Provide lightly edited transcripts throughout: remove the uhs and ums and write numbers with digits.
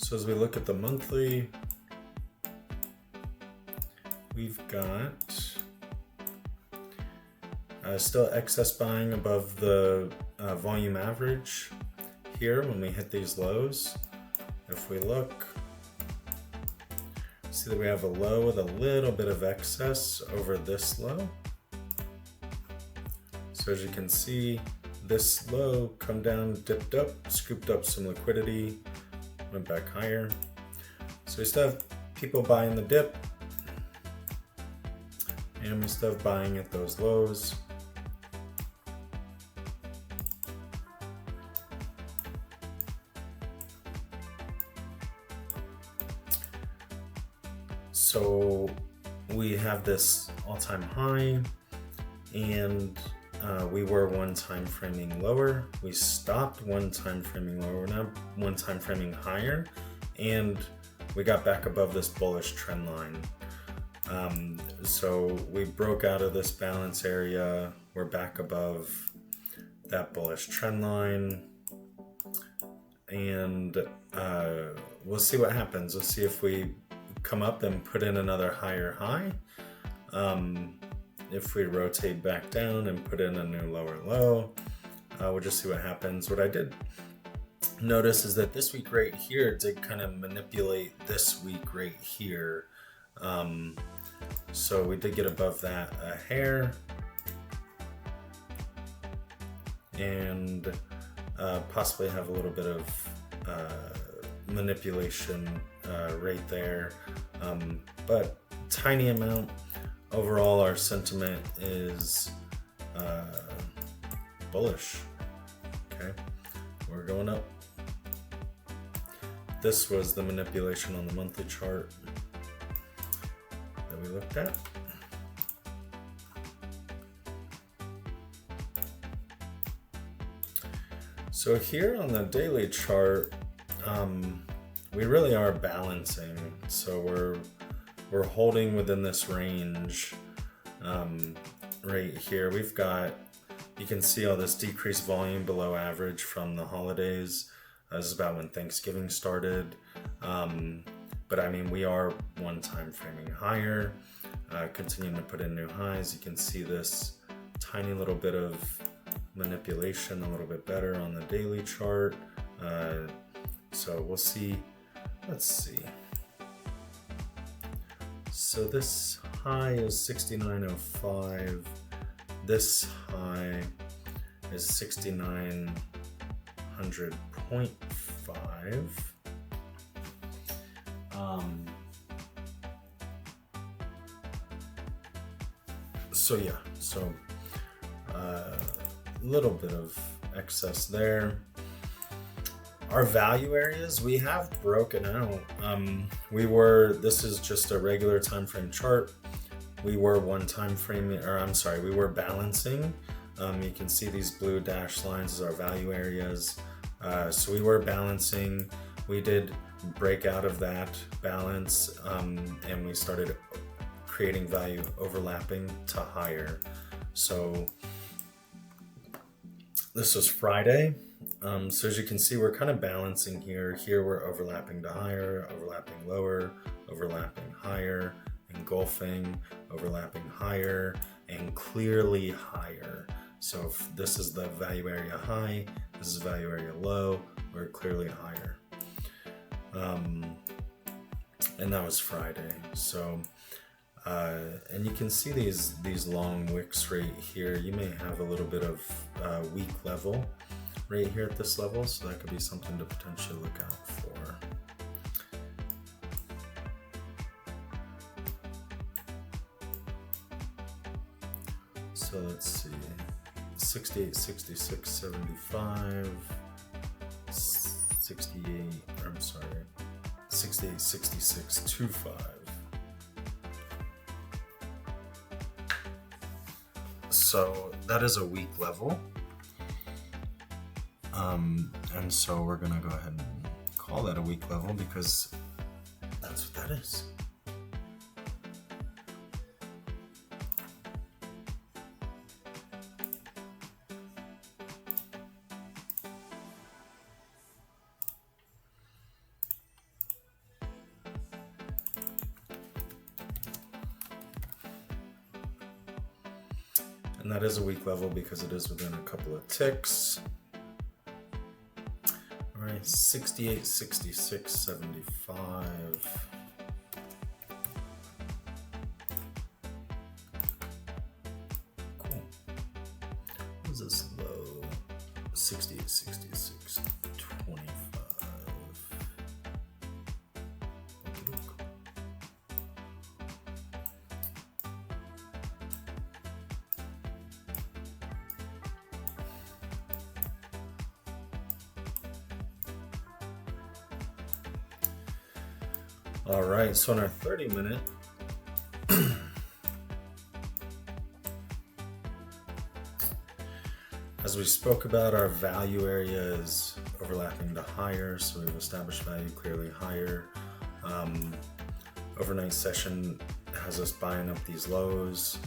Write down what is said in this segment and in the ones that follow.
So as we look at the monthly, we've got still excess buying above the volume average here when we hit these lows. If we look, see that we have a low with a little bit of excess over this low. So as you can see, this low come down, dipped up, scooped up some liquidity, went back higher. So we still have people buying the dip, and we still have buying at those lows. So we have this all-time high, and we were one time framing lower. We stopped one time framing lower. We're now one time framing higher, and we got back above this bullish trend line. So we broke out of this balance area. We're back above that bullish trend line, and we'll see what happens. We'll see if we come up and put in another higher high. If we rotate back down and put in a new lower low, we'll just see what happens. What I did notice is that this week right here did kind of manipulate this week right here. So we did get above that a hair, and possibly have a little bit of manipulation right there, but tiny amount. Overall, our sentiment is bullish. Okay, we're going up. This was the manipulation on the monthly chart that we looked at. So here on the daily chart, we really are balancing. So we're holding within this range right here. We've got, you can see all this decreased volume below average from the holidays. This is about when Thanksgiving started. But I mean, we are one time framing higher, continuing to put in new highs. You can see this tiny little bit of manipulation a little bit better on the daily chart. So we'll see. Let's see. So this high is 69.05. This high is 6900.5. So yeah, so a little bit of excess there. Our value areas, we have broken out. This is just a regular time frame chart. We were one time framing, or I'm sorry, we were balancing. You can see these blue dashed lines as our value areas. So we were balancing. We did break out of that balance, and we started creating value overlapping to higher. So this was Friday. So as you can see, we're kind of balancing here. Here we're overlapping to higher, overlapping lower, overlapping higher, engulfing, overlapping higher, and clearly higher. So if this is the value area high, this is value area low, we're clearly higher. And that was Friday. So, and you can see these long wicks right here. You may have a little bit of weak level right here at this level, so that could be something to potentially look out for. So let's see, 68, 66, 75, 68, I'm sorry, 68, 66, 25. So that is a weak level. And so we're gonna go ahead and call that a weak level because that's what that is. And that is a weak level because it is within a couple of ticks. All right, 68, 66, 75. Cool. What is this low? 68, 66, 25. All right, so in our 30-minute, as we spoke about, our value area is overlapping to higher, so we've established value clearly higher. Overnight session has us buying up these lows.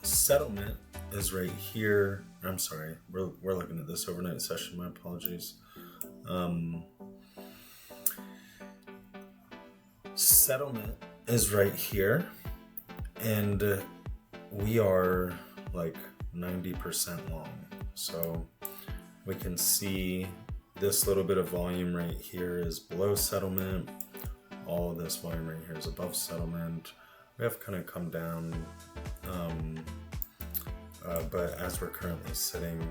Settlement is right here. I'm sorry, we're looking at this overnight session, my apologies. Settlement is right here, and we are like 90% long, so we can see this little bit of volume right here is below settlement. All of this volume right here is above settlement. We have kind of come down, but as we're currently sitting,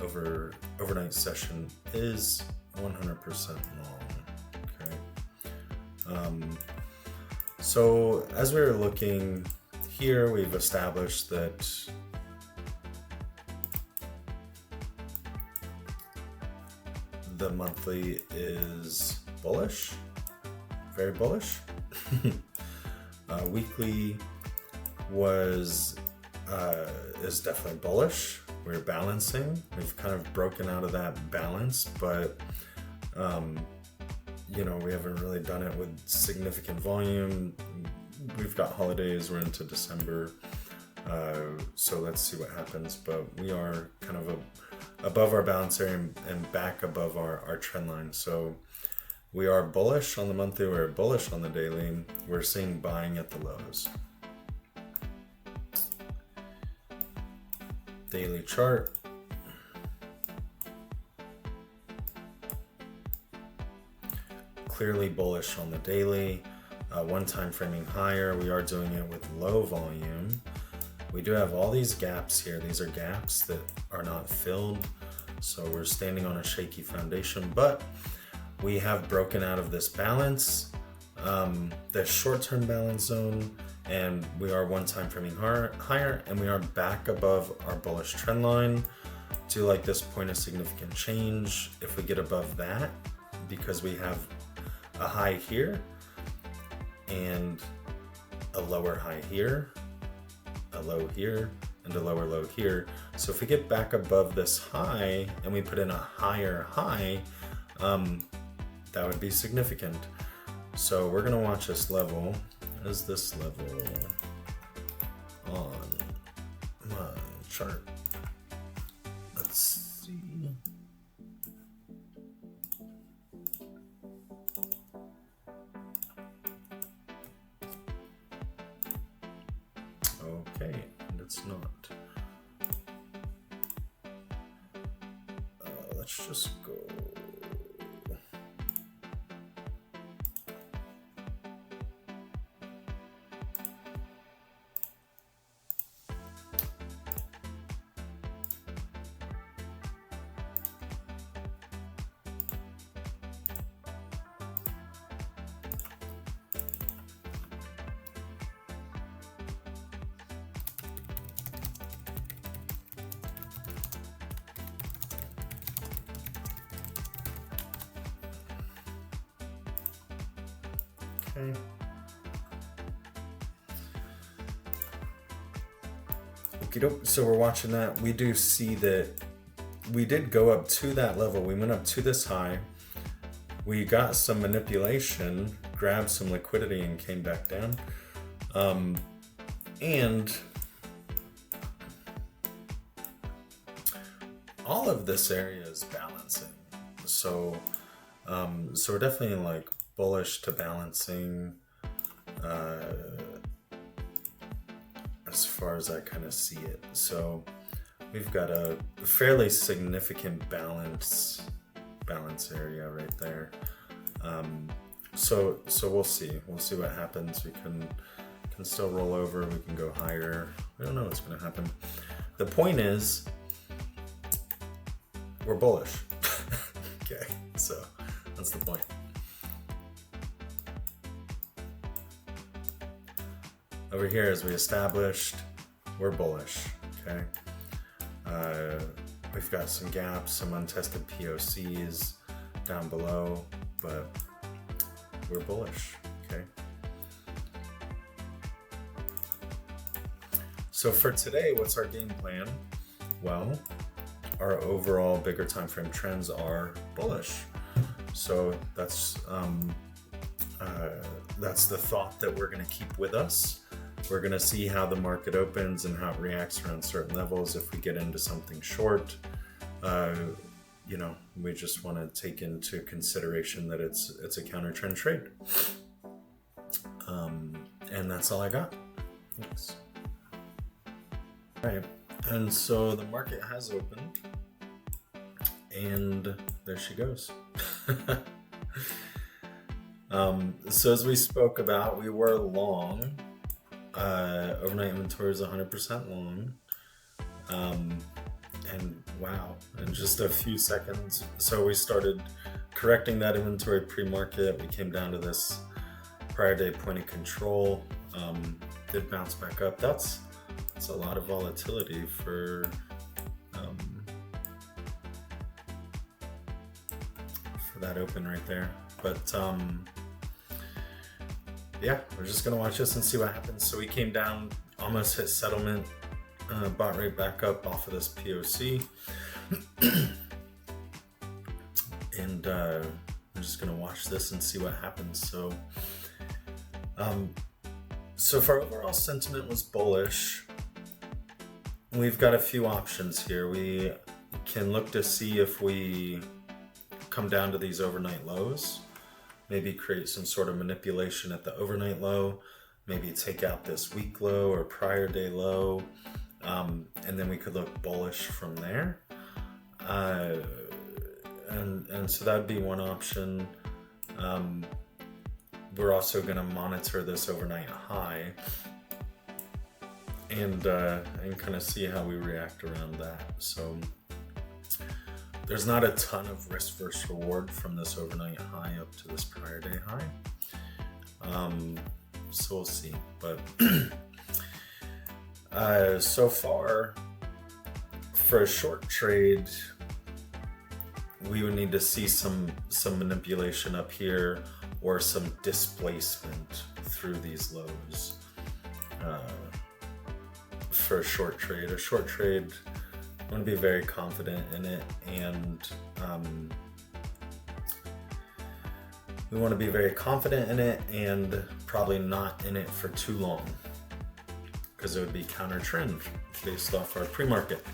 overnight session is 100% long. So as we're looking here, we've established that the monthly is bullish, very bullish. Weekly is definitely bullish. We're balancing. We've kind of broken out of that balance, but we haven't really done it with significant volume. We've got holidays, we're into December, so let's see what happens. But we are kind of above our balance area and back above our trend line. So we are bullish on the monthly, we're bullish on the daily. We're seeing buying at the lows. Daily chart. Clearly bullish on the daily. One time framing higher. We are doing it with low volume. We do have all these gaps here. These are gaps that are not filled, so we're standing on a shaky foundation, but we have broken out of this balance, the short-term balance zone, and we are one time framing higher, and we are back above our bullish trend line to like this point of significant change. If we get above that, because we have a high here and a lower high here, a low here, and a lower low here. So if we get back above this high and we put in a higher high, that would be significant. So we're gonna watch this level. What is this level on my chart? Let's see. Okay, and it's not. Let's just go. Okay, so we're watching that. We do see that we did go up to that level. We went up to this high. We got some manipulation, grabbed some liquidity, and came back down. And all of this area is balancing. So we're definitely like bullish to balancing. as far as I kind of see it. So we've got a fairly significant balance area right there. So we'll see what happens. We can still roll over, we can go higher. We don't know what's going to happen. The point is, we're bullish. Okay, so that's the point. Over here, as we established, we're bullish. Okay, we've got some gaps, some untested POCs down below, but we're bullish. Okay. So for today, what's our game plan? Well, our overall bigger time frame trends are bullish. So that's the thought that we're going to keep with us. We're going to see how the market opens and how it reacts around certain levels. If we get into something short, we just want to take into consideration that it's a counter trend trade. And that's all I got. Thanks. All right, and so the market has opened, and there she goes. So as we spoke about, we were long. Overnight inventory is 100% long. And wow, in just a few seconds. So we started correcting that inventory pre-market. We came down to this prior day point of control. Did bounce back up. That's a lot of volatility for that open right there. But yeah, we're just gonna watch this and see what happens. So we came down, almost hit settlement, bought right back up off of this POC, and we're just gonna watch this and see what happens. So so if our overall sentiment was bullish, we've got a few options here. We can look to see if we come down to these overnight lows, maybe create some sort of manipulation at the overnight low, maybe take out this week low or prior day low, and then we could look bullish from there. And so that'd be one option. We're also going to monitor this overnight high and kind of see how we react around that. So there's not a ton of risk versus reward from this overnight high up to this prior day high. So we'll see. But so far, for a short trade, we would need to see some manipulation up here or some displacement through these lows for a short trade. A short trade, I want to be very confident in it, and we want to be very confident in it and probably not in it for too long, because it would be counter trend based off our pre-market.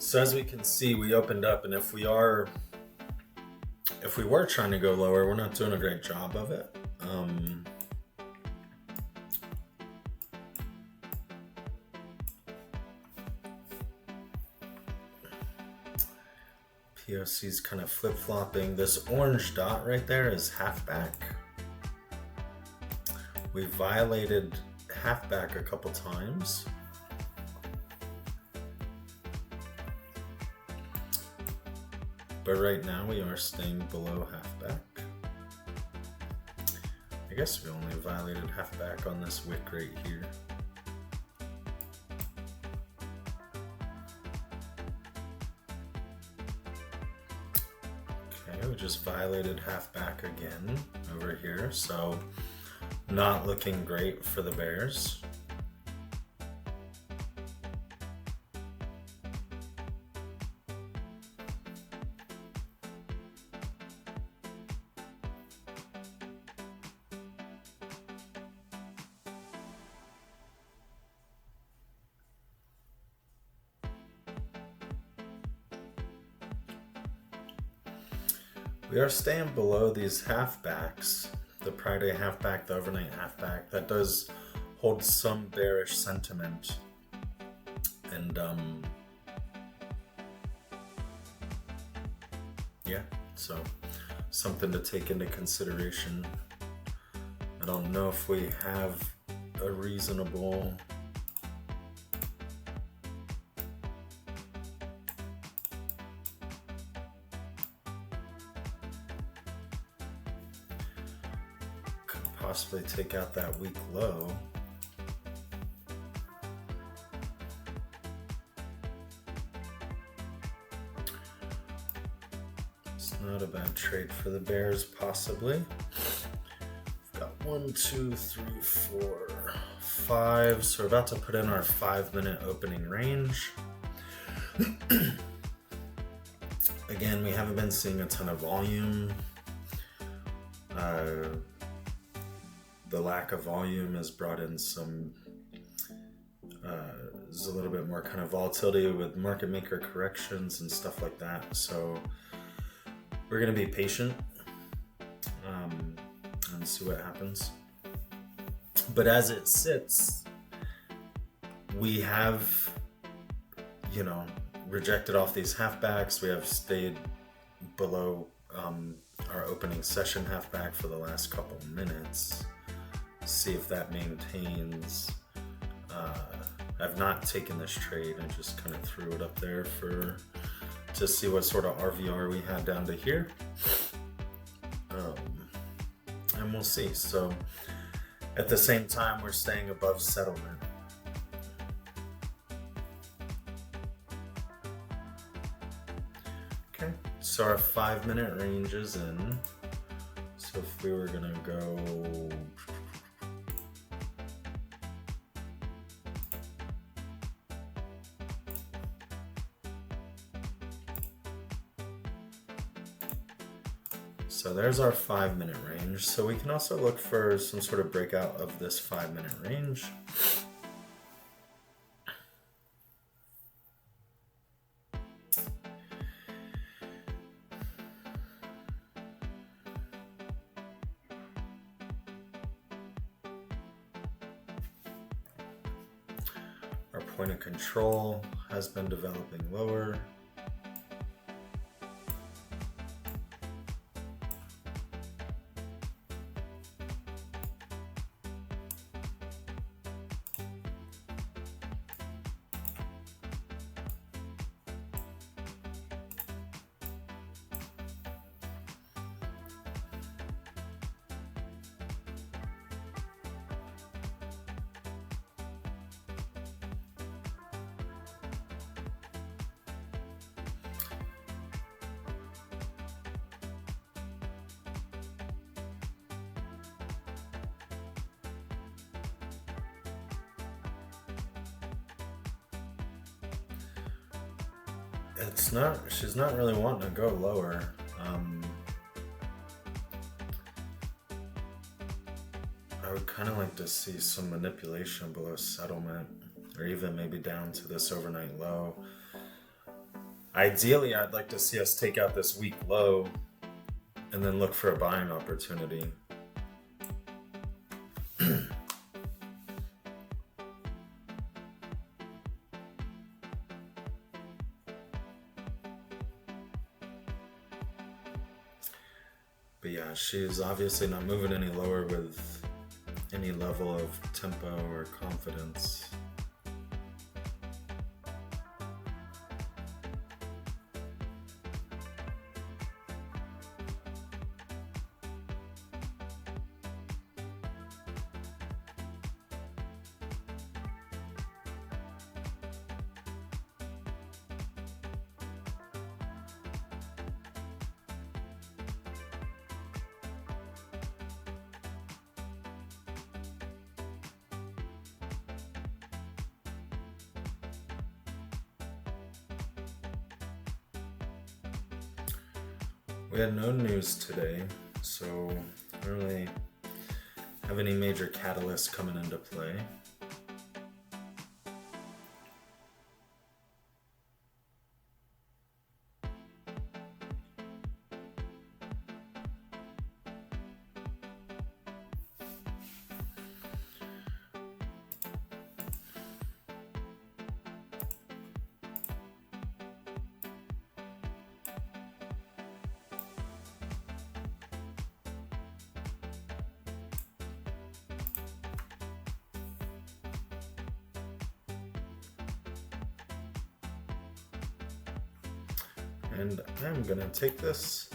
So as we can see, we opened up, and if we were trying to go lower, we're not doing a great job of it. POC's kind of flip-flopping. This orange dot right there is halfback. We violated halfback a couple times. But right now we are staying below halfback. I guess we only violated halfback on this wick right here. Okay, we just violated halfback again over here, so not looking great for the bears. We are staying below these halfbacks, the Friday halfback, the overnight halfback. That does hold some bearish sentiment. And yeah, so something to take into consideration. I don't know if we have a reasonable possibly take out that weak low. It's not a bad trade for the Bears, possibly. We've got 1, 2, 3, 4, 5. So we're about to put in our 5-minute opening range. Again, we haven't been seeing a ton of volume. The lack of volume has brought in some, there's a little bit more kind of volatility with market maker corrections and stuff like that. So we're going to be patient and see what happens. But as it sits, we have, rejected off these halfbacks. We have stayed below our opening session halfback for the last couple minutes. See if that maintains. I've not taken this trade. I just kind of threw it up there to see what sort of RVR we had down to here. And we'll see. So at the same time, we're staying above settlement. Okay, so our 5-minute range is in. So if we were gonna go so there's our 5-minute range. So we can also look for some sort of breakout of this 5-minute range. Our point of control has been developing lower. She's not really wanting to go lower. I would kind of like to see some manipulation below settlement, or even maybe down to this overnight low. Ideally, I'd like to see us take out this weak low and then look for a buying opportunity. But yeah, she's obviously not moving any lower with any level of tempo or confidence. We had no news today, so I don't really have any major catalysts coming into play. and I'm gonna take this.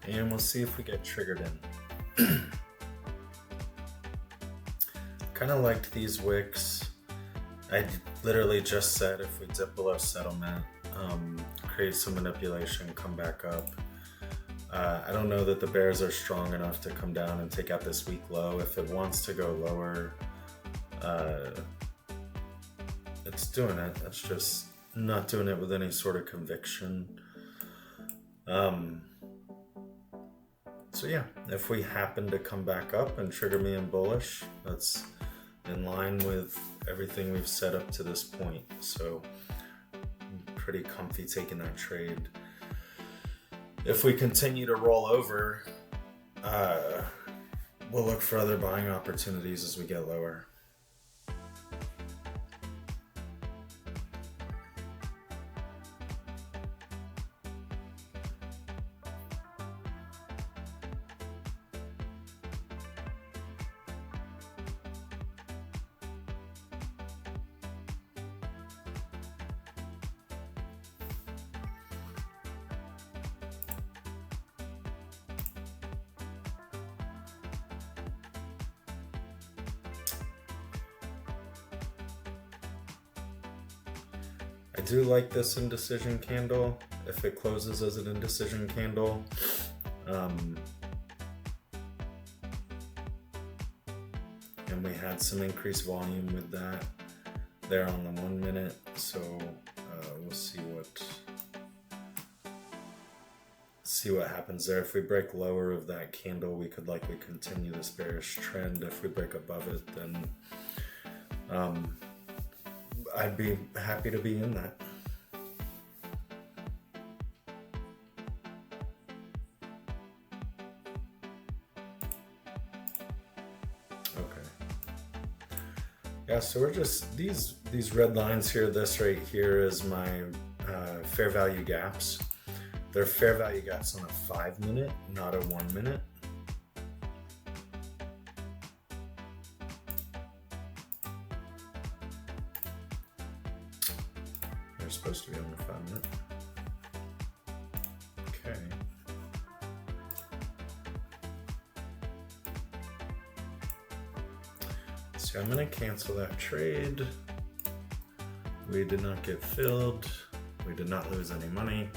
And we'll see if we get triggered in. Kind of liked these wicks. I literally just said if we dip below settlement, create some manipulation, come back up. I don't know that the bears are strong enough to come down and take out this weak low. If it wants to go lower, it's doing it. It's just not doing it with any sort of conviction. So yeah, if we happen to come back up and trigger me in bullish, that's in line with everything we've set up to this point. So I'm pretty comfy taking that trade. If we continue to roll over, we'll look for other buying opportunities as we get lower. I do like this indecision candle if it closes as an indecision candle. And we had some increased volume with that there on the 1 minute. So we'll see what happens there. If we break lower of that candle, we could likely continue this bearish trend. If we break above it, then I'd be happy to be in that. Okay. Yeah, so we're just, these red lines here, this right here is my fair value gaps. They're fair value gaps on a 5 minute, not a 1 minute. They're supposed to be on the 5 minute. Okay. So I'm gonna cancel that trade. We did not get filled. We did not lose any money.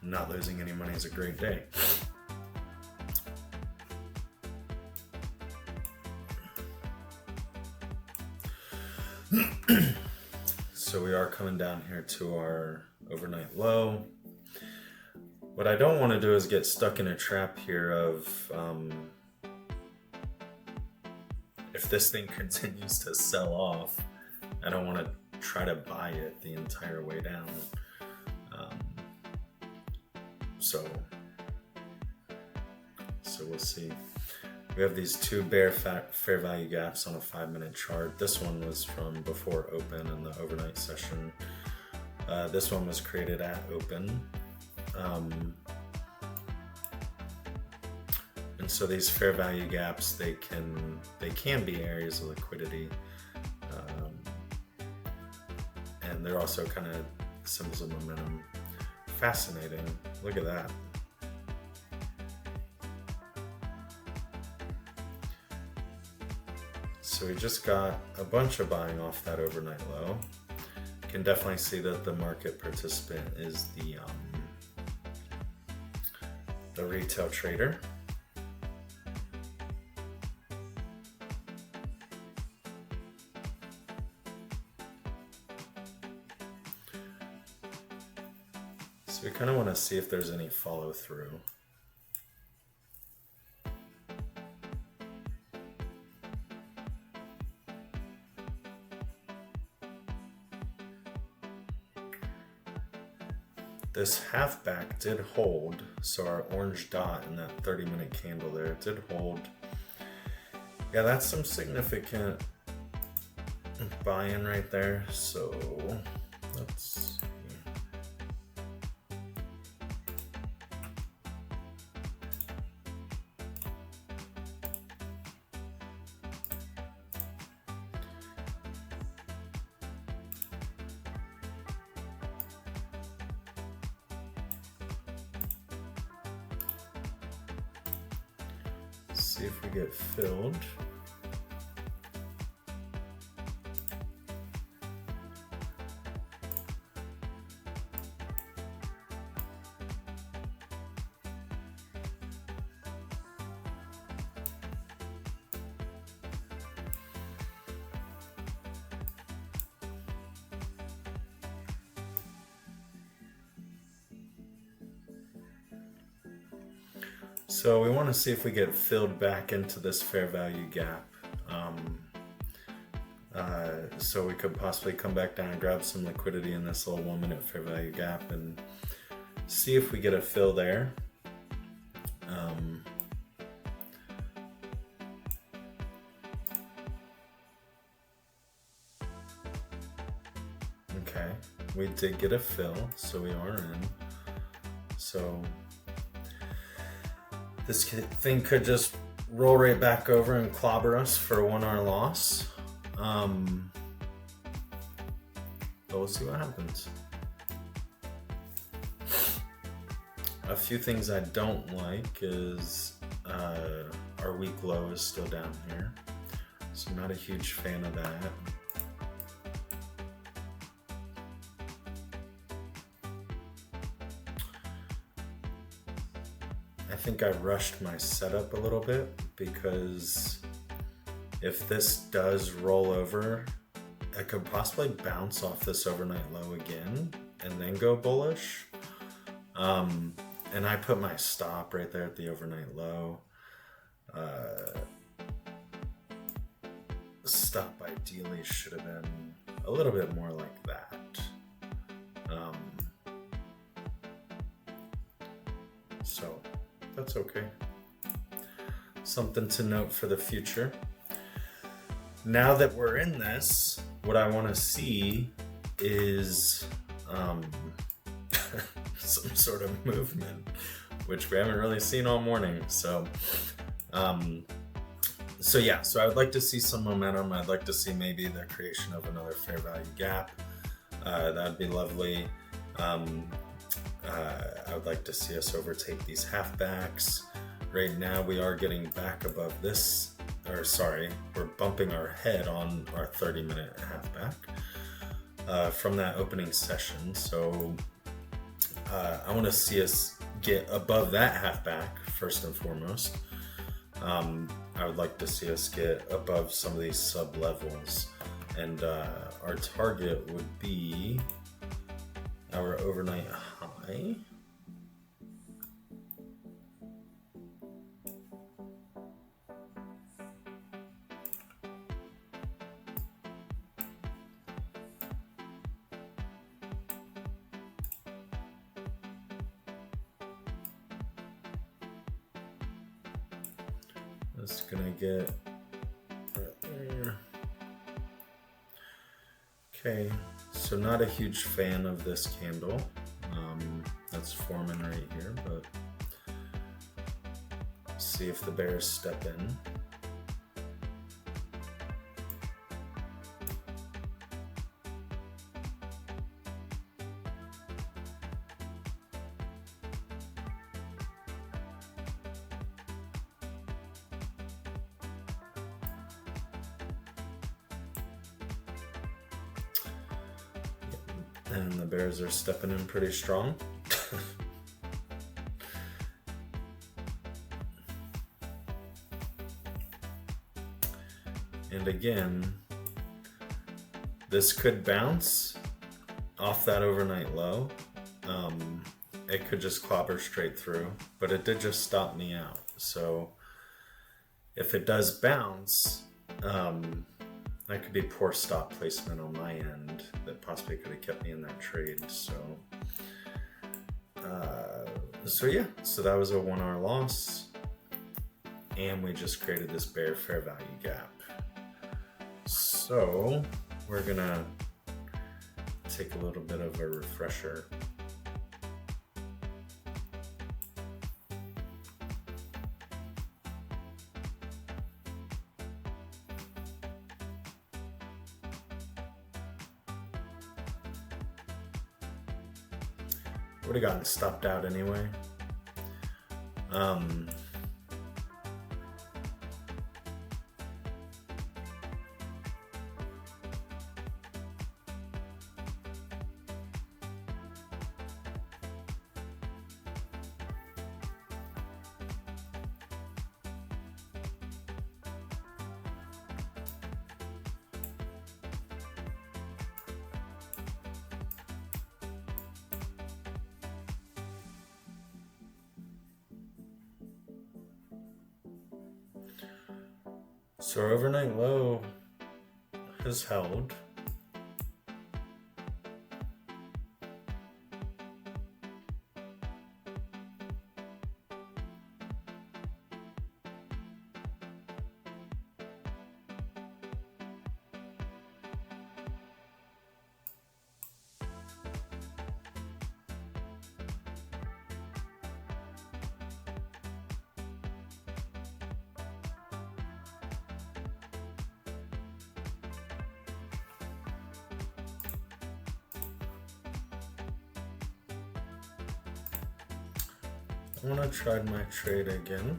Not losing any money is a great day. So we are coming down here to our overnight low. What I don't want to do is get stuck in a trap here of if this thing continues to sell off, I don't want to try to buy it the entire way down. So we'll see. We have these two fair value gaps on a 5 minute chart. This one was from before open in the overnight session. This one was created at open. And so these fair value gaps, they can be areas of liquidity. And they're also kind of symbols of momentum. Fascinating. Look at that. So we just got a bunch of buying off that overnight low. You can definitely see that the market participant is the retail trader. So we kind of want to see if there's any follow through. This halfback did hold, so our orange dot in that 30-minute candle there did hold. Yeah, that's some significant buy-in right there. So let's see. see if we get filled. So we want to see if we get filled back into this fair value gap. So we could possibly come back down and grab some liquidity in this little 1 minute fair value gap and see if we get a fill there. Okay, we did get a fill, so we are in. So this thing could just roll right back over and clobber us for a 1 hour loss. But we'll see what happens. A few things I don't like is our weak low is still down here. So I'm not a huge fan of that. I think I rushed my setup a little bit because if this does roll over, I could possibly bounce off this overnight low again and then go bullish. And I put my stop right there at the overnight low. Stop ideally should have been a little bit more like that. So that's okay. Something to note for the future. Now that we're in this, what I want to see is some sort of movement, which we haven't really seen all morning. So yeah, so I would like to see some momentum. I'd like to see maybe the creation of another fair value gap. That'd be lovely. I would like to see us overtake these halfbacks. Right now we are getting back above this, or sorry, we're bumping our head on our 30-minute halfback from that opening session. So I want to see us get above that halfback first and foremost. I would like to see us get above some of these sub levels, and our target would be our overnight high. That's gonna get right there. Okay, so not a huge fan of this candle. That's forming right here, but see if the bears step in. And the bears are stepping in pretty strong. And again, this could bounce off that overnight low. It could just clobber straight through, but it did just stop me out. So if it does bounce, that could be poor stop placement on my end that possibly could have kept me in that trade. So yeah, so that was a 1 hour loss, and we just created this bear fair value gap. So we're gonna take a little bit of a refresher. Would have gotten stopped out anyway. So our overnight low has held. I want to try my trade again.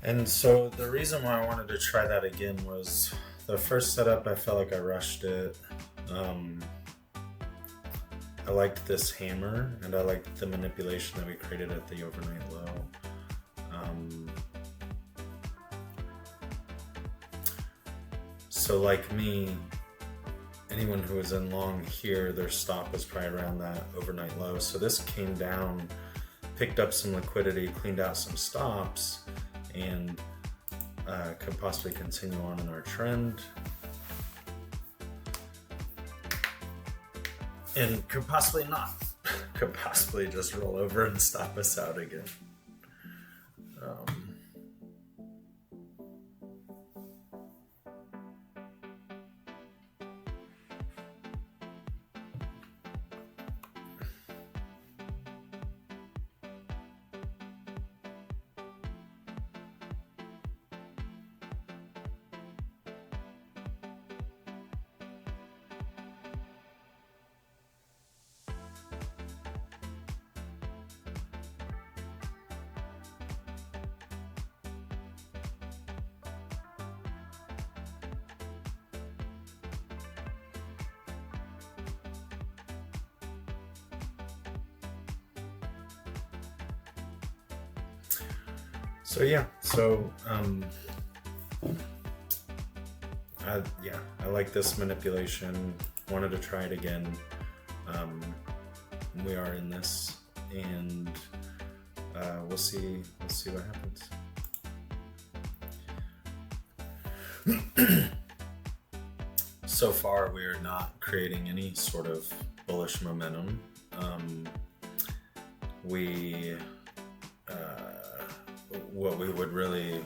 And so the reason why I wanted to try that again was the first setup, I felt like I rushed it. I liked this hammer, and I liked the manipulation that we created at the overnight low. So like me, anyone who was in long here, their stop was probably around that overnight low. So this came down, picked up some liquidity, cleaned out some stops, and could possibly continue on in our trend. And could possibly not. Could possibly just roll over and stop us out again. So yeah, I like this manipulation. Wanted to try it again. We are in this, and we'll see what happens. So far, we are not creating any sort of bullish momentum. What we would really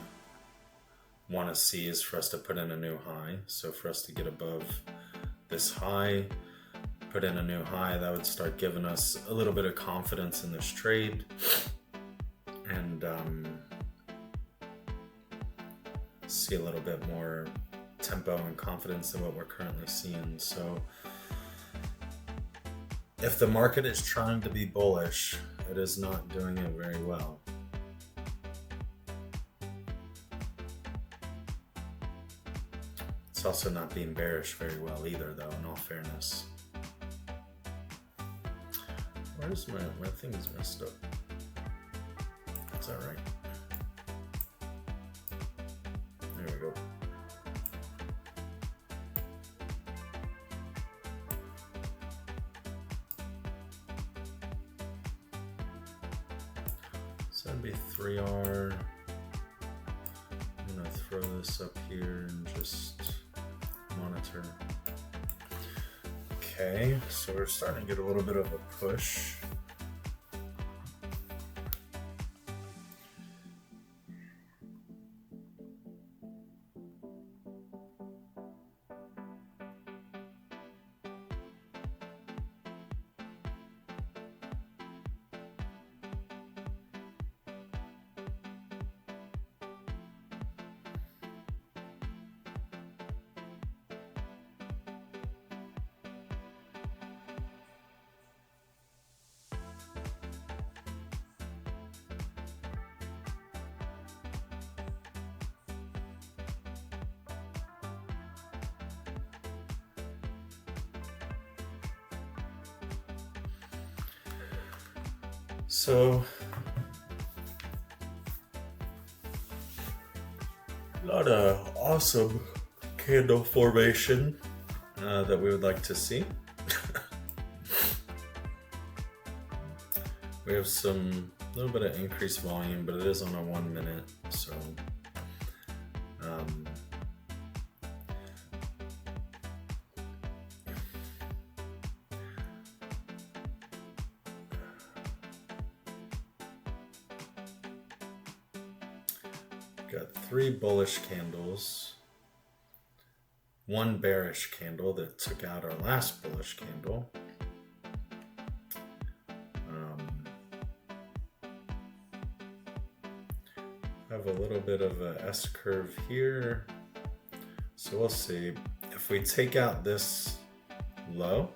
want to see is for us to put in a new high. So for us to get above this high, put in a new high, that would start giving us a little bit of confidence in this trade, and see a little bit more tempo and confidence than what we're currently seeing. So if the market is trying to be bullish, it is not doing it very well. It's also not being bearish very well either, though, in all fairness. Where's my thing's messed up? It's alright. There we go. So that'd be 3R. I'm gonna throw this up here and just monitor. Okay, so we're starting to get a little bit of a push. So not a awesome candle formation that we would like to see. We have some little bit of increased volume, but it is on a 1 minute, so got 3 bullish candles, 1 bearish candle that took out our last bullish candle. Have a little bit of a S curve here, so we'll see if we take out this low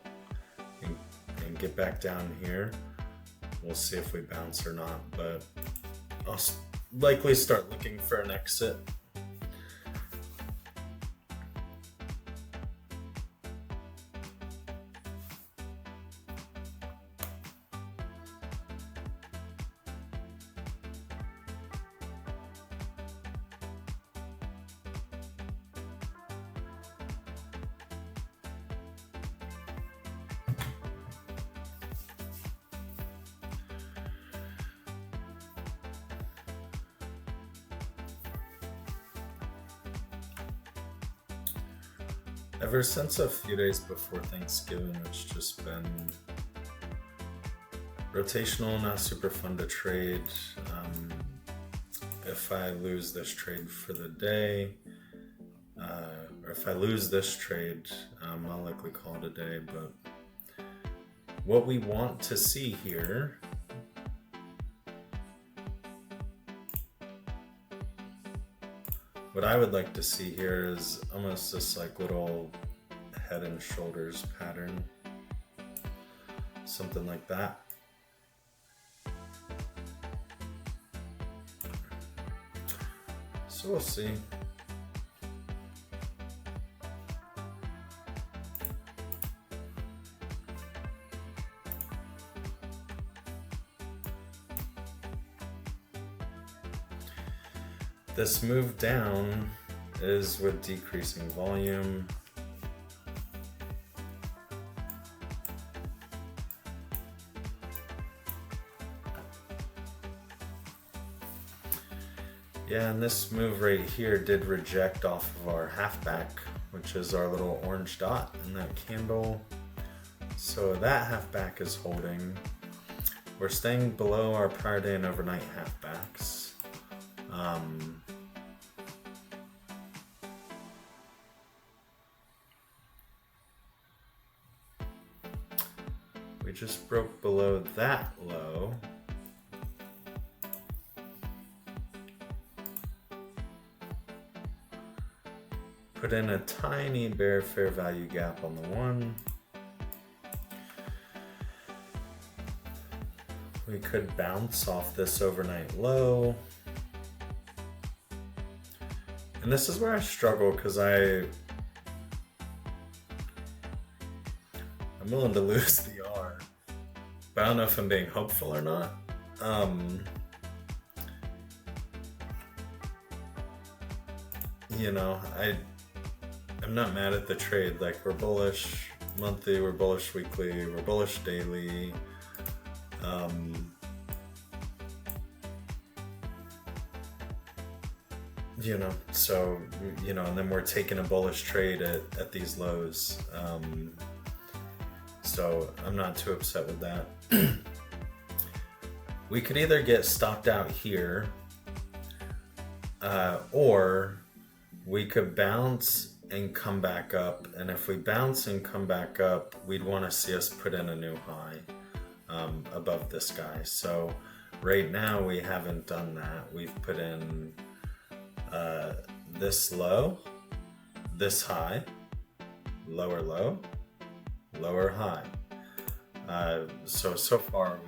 and get back down here. We'll see if we bounce or not, but I'll likely start looking for an exit. Ever since a few days before Thanksgiving, it's just been rotational, not super fun to trade. If I lose this trade for the day, or if I lose this trade, I'll likely call it a day. But what we want to see here what I would like to see here is almost this like little head and shoulders pattern, something like that. So we'll see. This move down is with decreasing volume. Yeah, and this move right here did reject off of our halfback, which is our little orange dot in that candle. So that halfback is holding. We're staying below our prior day and overnight halfbacks. We just broke below that low. Put in a tiny bear fair value gap on the 1. We could bounce off this overnight low. And this is where I struggle because I'm willing to lose the R, but I don't know if I'm being hopeful or not. You know, I'm not mad at the trade. Like, we're bullish monthly, we're bullish weekly, we're bullish daily. You know, so, you know, and then we're taking a bullish trade at these lows. So I'm not too upset with that. We could either get stopped out here, or we could bounce and come back up. And if we bounce and come back up, we'd want to see us put in a new high above this guy. So right now we haven't done that. We've put in this low, this high, lower low, lower high. So far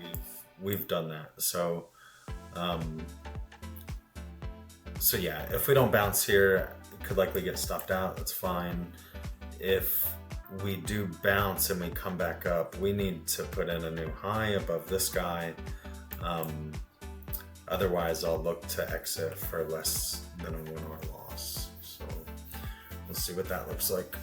we've done that. So yeah, if we don't bounce here, it could likely get stopped out. That's fine. If we do bounce and we come back up, we need to put in a new high above this guy. Otherwise, I'll look to exit for less than a 1 hour loss. So we'll see what that looks like.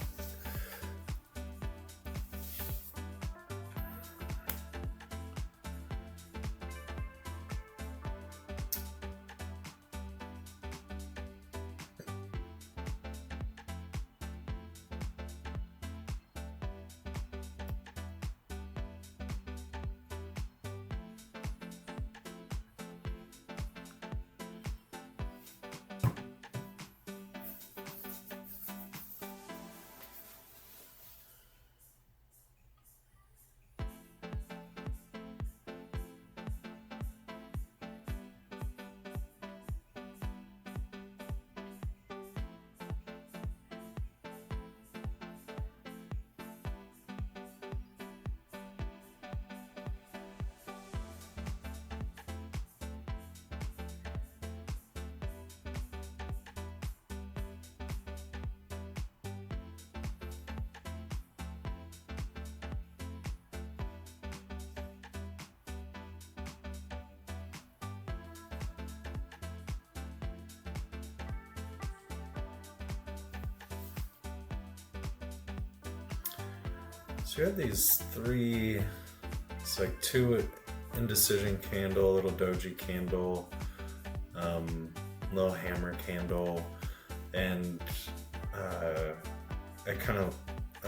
So you have these three, it's like two indecision candle, little doji candle, little hammer candle, and I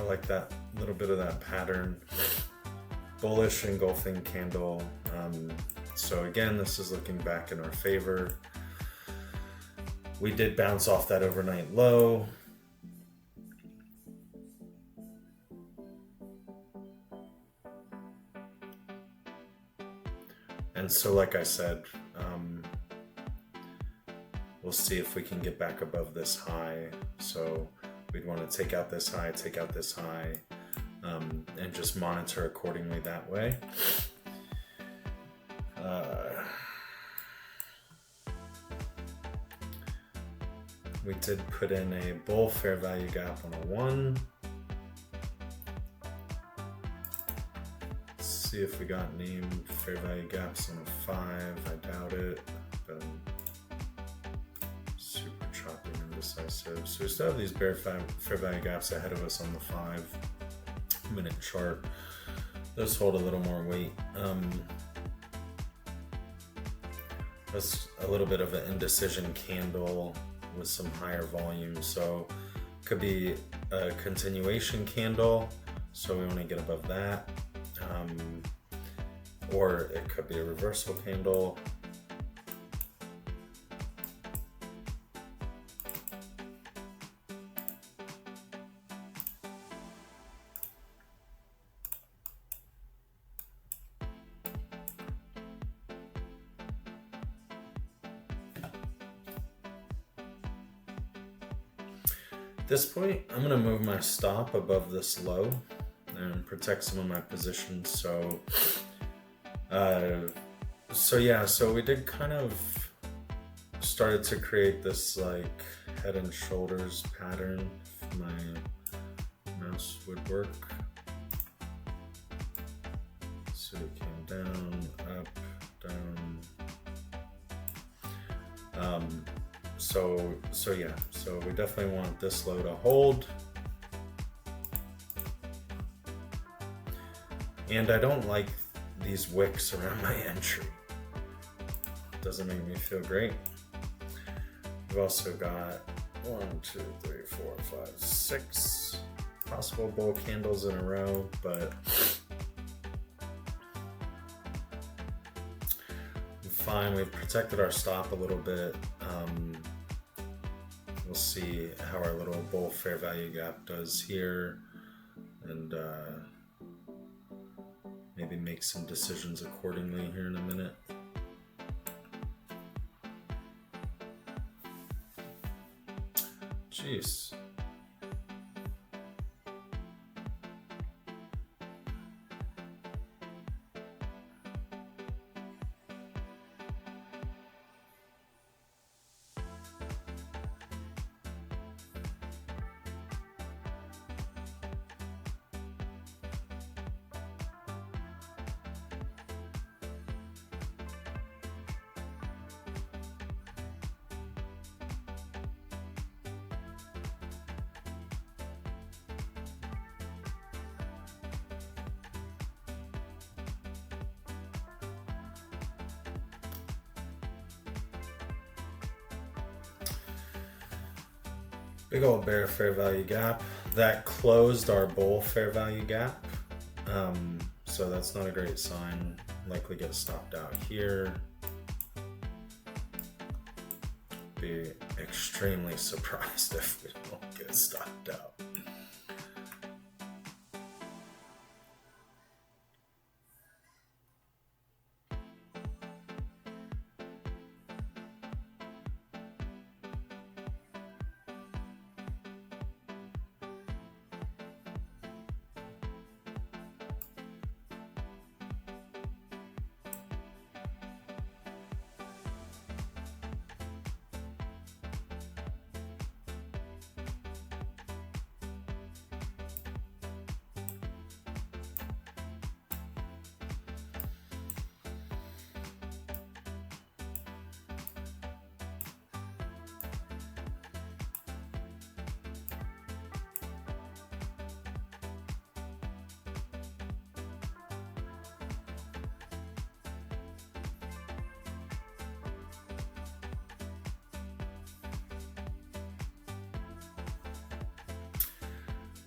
like that little bit of that pattern. Bullish engulfing candle. So again, this is looking back in our favor. We did bounce off that overnight low. And so, like I said, we'll see if we can get back above this high. So we'd want to take out this high, and just monitor accordingly that way. We did put in a bull fair value gap on a 1. See if we got named fair value gaps on a 5. I doubt it. Been super choppy and indecisive. So we still have these fair value gaps ahead of us on the 5-minute chart. Those hold a little more weight. That's a little bit of an indecision candle with some higher volume. So could be a continuation candle. So we want to get above that. Or it could be a reversal candle. At this point, I'm going to move my stop above this low and protect some of my positions. So we did kind of started to create this like head and shoulders pattern. If my mouse would work. So it came down, up, down. So we definitely want this low to hold. And I don't like these wicks around my entry. Doesn't make me feel great. We've also got 1, 2, 3, 4, 5, 6 possible bull candles in a row, but fine. We've protected our stop a little bit. We'll see how our little bull fair value gap does here, and maybe make some decisions accordingly here in a minute. Jeez. Big old bear fair value gap. That closed our bull fair value gap. So that's not a great sign. Likely get stopped out here. Be extremely surprised if we don't get stopped out.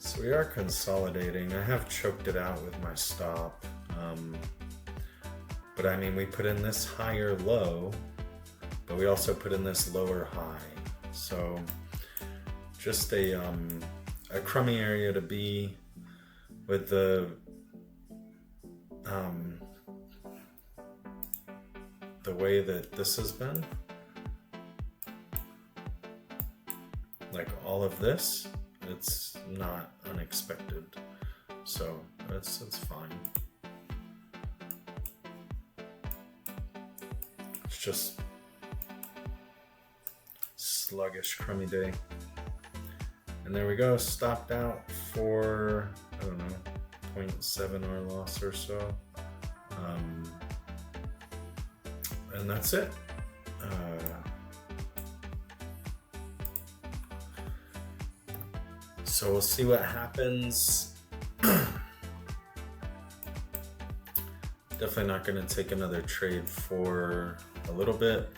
So we are consolidating. I have choked it out with my stop. But I mean, we put in this higher low, but we also put in this lower high. So just a crummy area to be with the way that this has been. Like all of this, it's not unexpected. So that's fine. It's just sluggish, crummy day. And there we go, stopped out for, I don't know, 0.7 R loss or so. And that's it. So we'll see what happens. Definitely not going to take another trade for a little bit.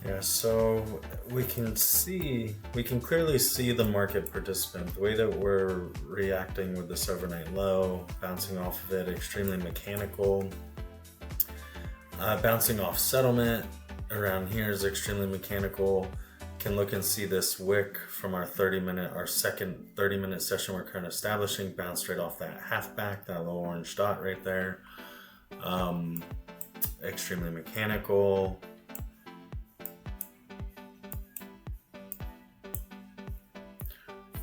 Yeah, so we can clearly see the market participant, the way that we're reacting with this overnight low, bouncing off of it, extremely mechanical. Bouncing off settlement around here is extremely mechanical. Can look and see this wick from our second 30-minute session we're currently establishing, bounced right off that halfback, that little orange dot right there. Extremely mechanical.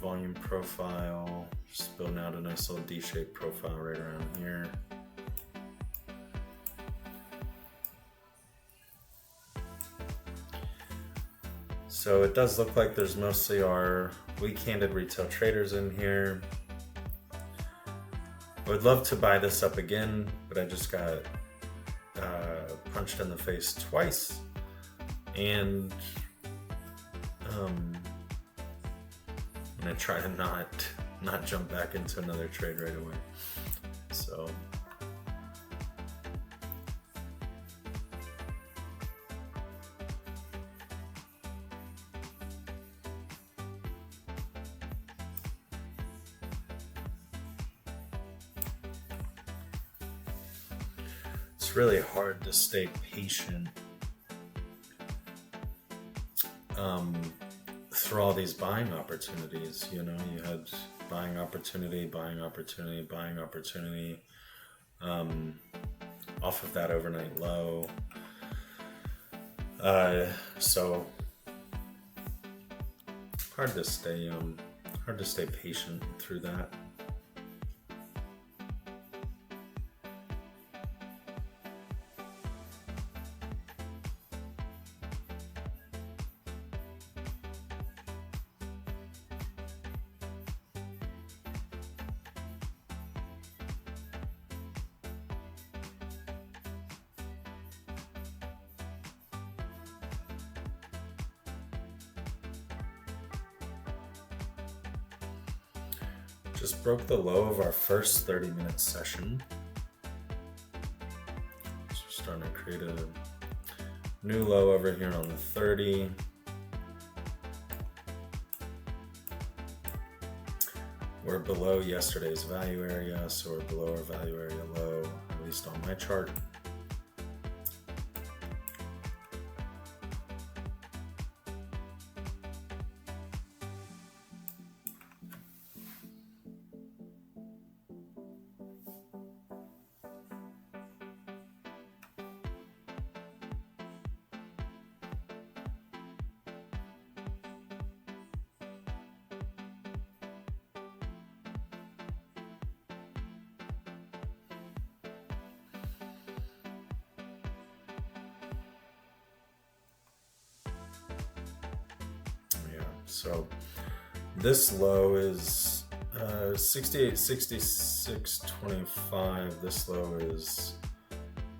Volume profile, just building out a nice little D-shaped profile right around here. So it does look like there's mostly our weak-handed retail traders in here. I would love to buy this up again, but I just got punched in the face twice. And I'm gonna try to not jump back into another trade right away. So it's really hard to stay patient through all these buying opportunities. You know, you had buying opportunity, buying opportunity, buying opportunity, off of that overnight low. So hard to stay patient through that. Just broke the low of our first 30-minute session. So we're starting to create a new low over here on the 30. We're below yesterday's value area, so we're below our value area low, at least on my chart. So this low is 68.66.25. This low is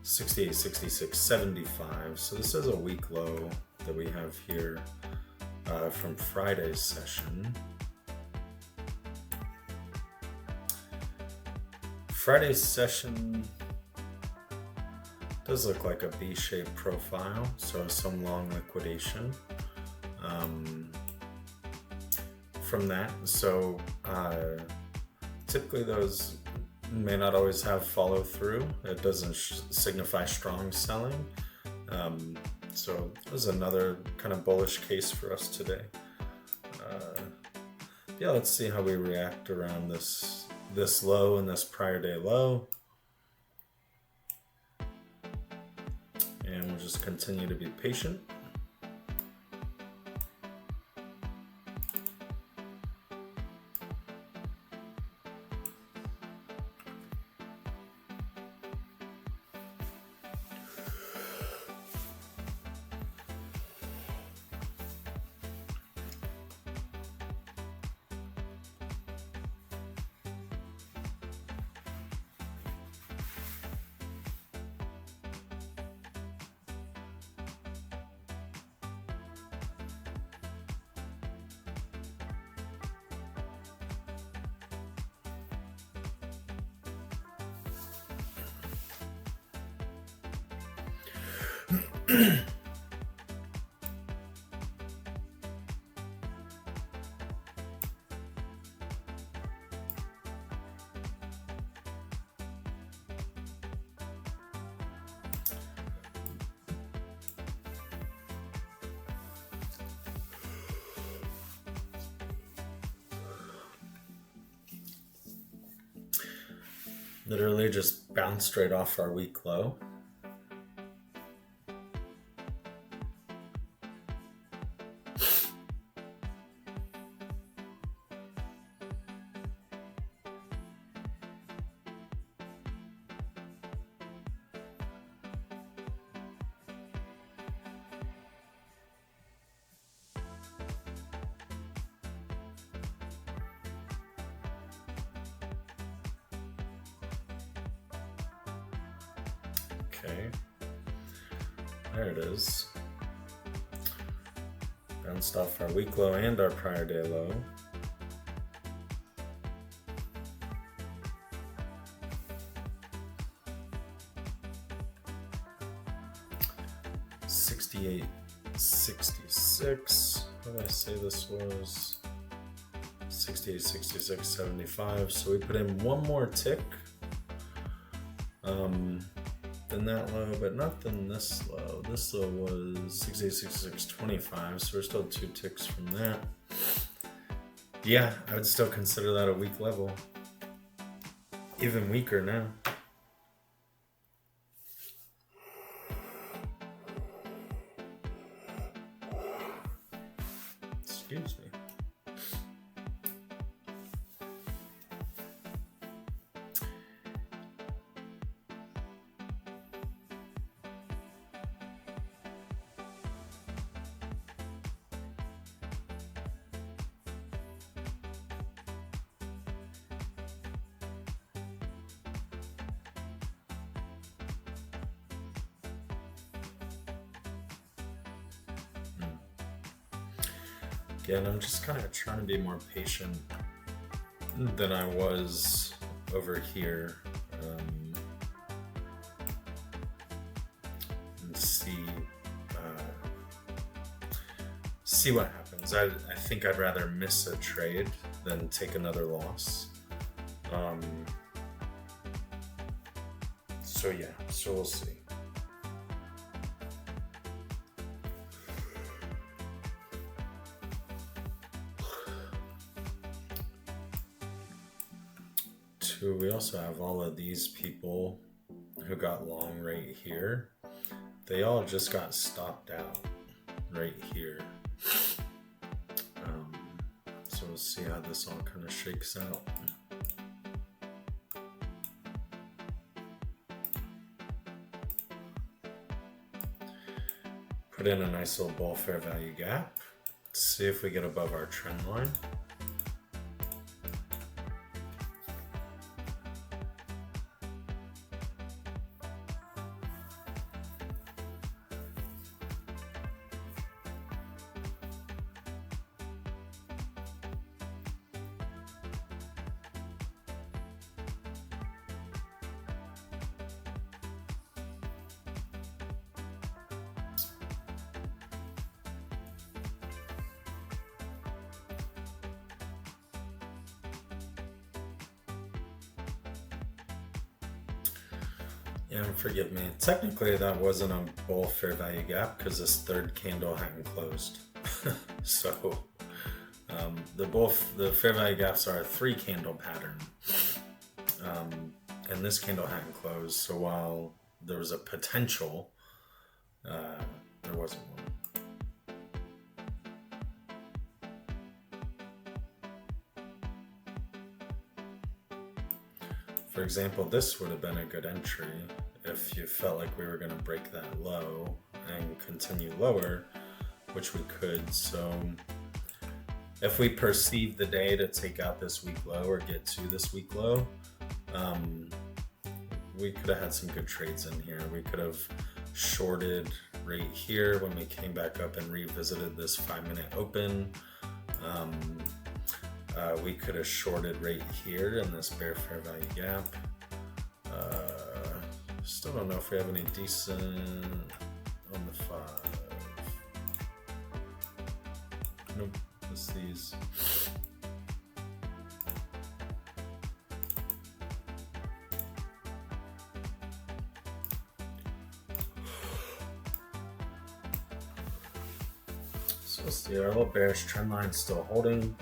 68.66.75. So this is a weak low that we have here from Friday's session. Friday's session does look like a B-shaped profile, so some long liquidation from that. So typically those may not always have follow through. It doesn't signify strong selling. So this is another kind of bullish case for us today. Yeah, let's see how we react around this low and this prior day low. And we'll just continue to be patient. Literally just bounced straight off our week low. Okay, there it is. Bounced off our week low and our prior day low. $68.66. What did I say this was? 68.66.75. So we put in one more tick. been that low, but nothing this low. This low was 6866.25, so we're still 2 ticks from that. Yeah, I would still consider that a weak level. Even weaker now. Excuse me. Again, I'm just kind of trying to be more patient than I was over here, and see what happens. I think I'd rather miss a trade than take another loss. So yeah, so we'll see. We also have all of these people who got long right here. They all just got stopped out right here. So we'll see how this all kind of shakes out. Put in a nice little bull fair value gap. See if we get above our trend line. Yeah, forgive me. Technically, that wasn't a bull fair value gap because this third candle hadn't closed. So the fair value gaps are a 3 candle pattern, and this candle hadn't closed. So while there was a potential, there wasn't one. For example, this would have been a good entry if you felt like we were going to break that low and continue lower, which we could. So if we perceive the day to take out this weak low or get to this weak low, we could have had some good trades in here. We could have shorted right here when we came back up and revisited this 5-minute open. We could have shorted right here in this bear fair value gap. Still don't know if we have any decent on the 5. Nope, it's these. So let's see, our little bearish trend line still holding.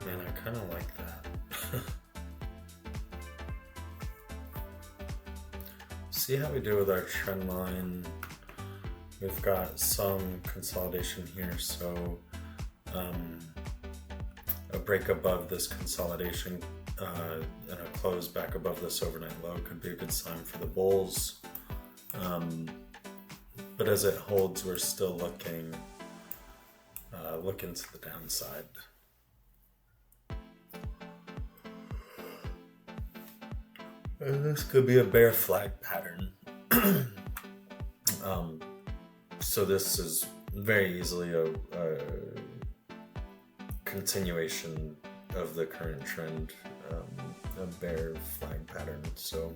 Man, I kind of like that. See how we do with our trend line. we've got some consolidation here, so a break above this consolidation and a close back above this overnight low could be a good sign for the bulls. But as it holds, we're still looking to the downside. And this could be a bear flag pattern. So this is very easily a continuation of the current trend, a bear flag pattern. So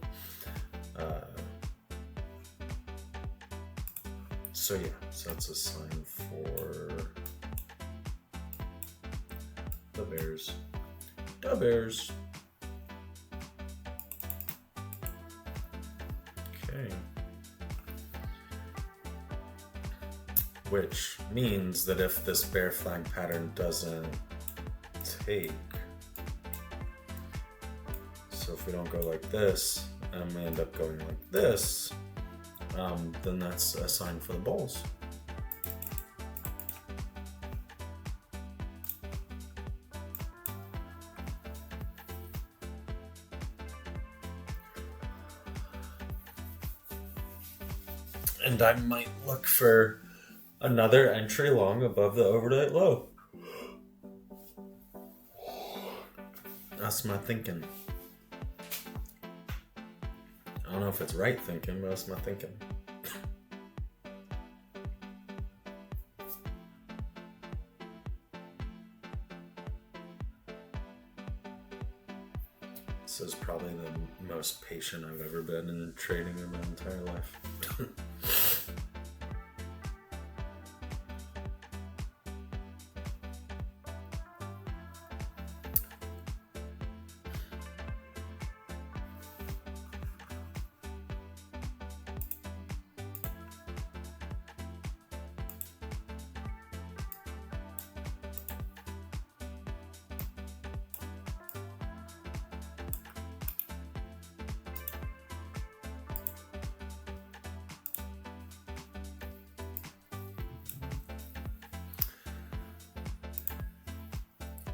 yeah, so that's a sign for the bears. The bears. Okay. Which means that if this bear flag pattern doesn't take, so if we don't go like this and we end up going like this, then that's a sign for the bulls. And I might look for another entry long above the overnight low. That's my thinking. I don't know if it's right thinking, but that's my thinking. This is probably the most patient I've ever been in trading in my entire life.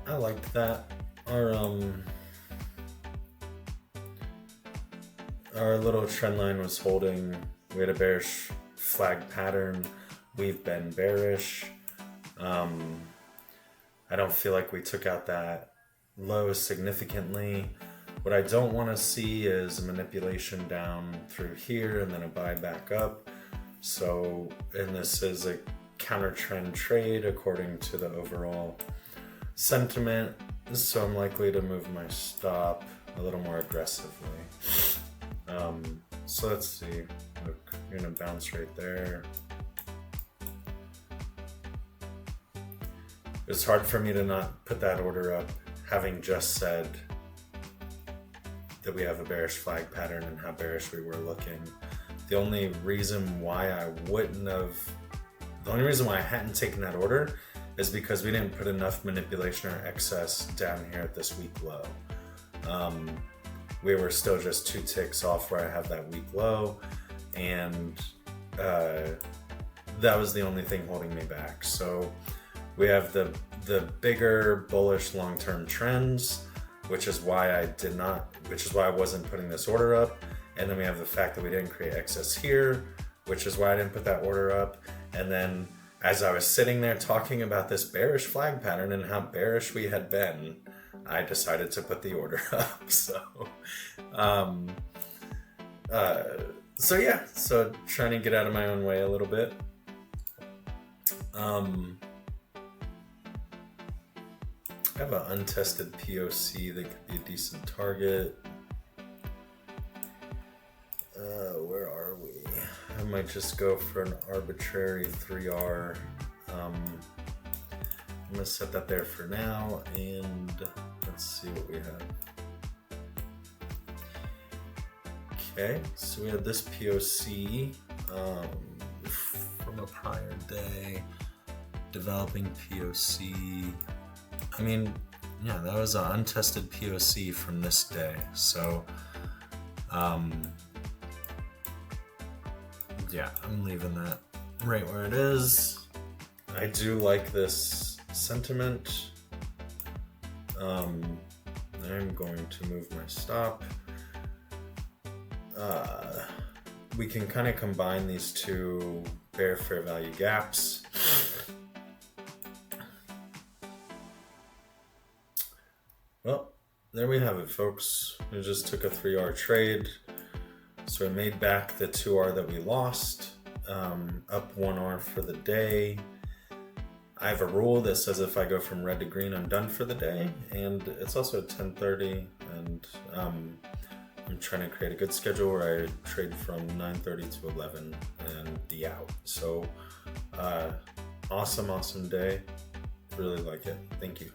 I liked that. Our little trend line was holding. We had a bearish flag pattern. We've been bearish. I don't feel like we took out that low significantly. What I don't want to see is a manipulation down through here and then a buy back up. So, and this is a counter trend trade according to the overall sentiment, so I'm likely to move my stop a little more aggressively. So let's see. Look, you're gonna bounce right there. It's hard for me to not put that order up, having just said that we have a bearish flag pattern and how bearish we were looking. The only reason why I hadn't taken that order is because we didn't put enough manipulation or excess down here at this weak low. We were still just 2 ticks off where I have that weak low, and that was the only thing holding me back. So we have the bigger bullish long-term trends, which is why I wasn't putting this order up. And then we have the fact that we didn't create excess here, which is why I didn't put that order up. And then as I was sitting there talking about this bearish flag pattern and how bearish we had been, I decided to put the order up. So trying to get out of my own way a little bit. I have an untested POC that could be a decent target. Where are we? I might just go for an arbitrary 3R. I'm gonna set that there for now, and let's see what we have. Okay, so we had this POC from a prior day, developing POC. I mean, yeah, that was an untested POC from this day. So, yeah, I'm leaving that right where it is. I do like this sentiment. I'm going to move my stop. We can kind of combine these two bear fair value gaps. Well, there we have it, folks. We just took a 3R trade. So we made back the 2R that we lost, up 1R for the day. I have a rule that says if I go from red to green, I'm done for the day. And it's also 10:30, and I'm trying to create a good schedule where I trade from 9:30 to 11 and be out. So awesome day. Really like it. Thank you.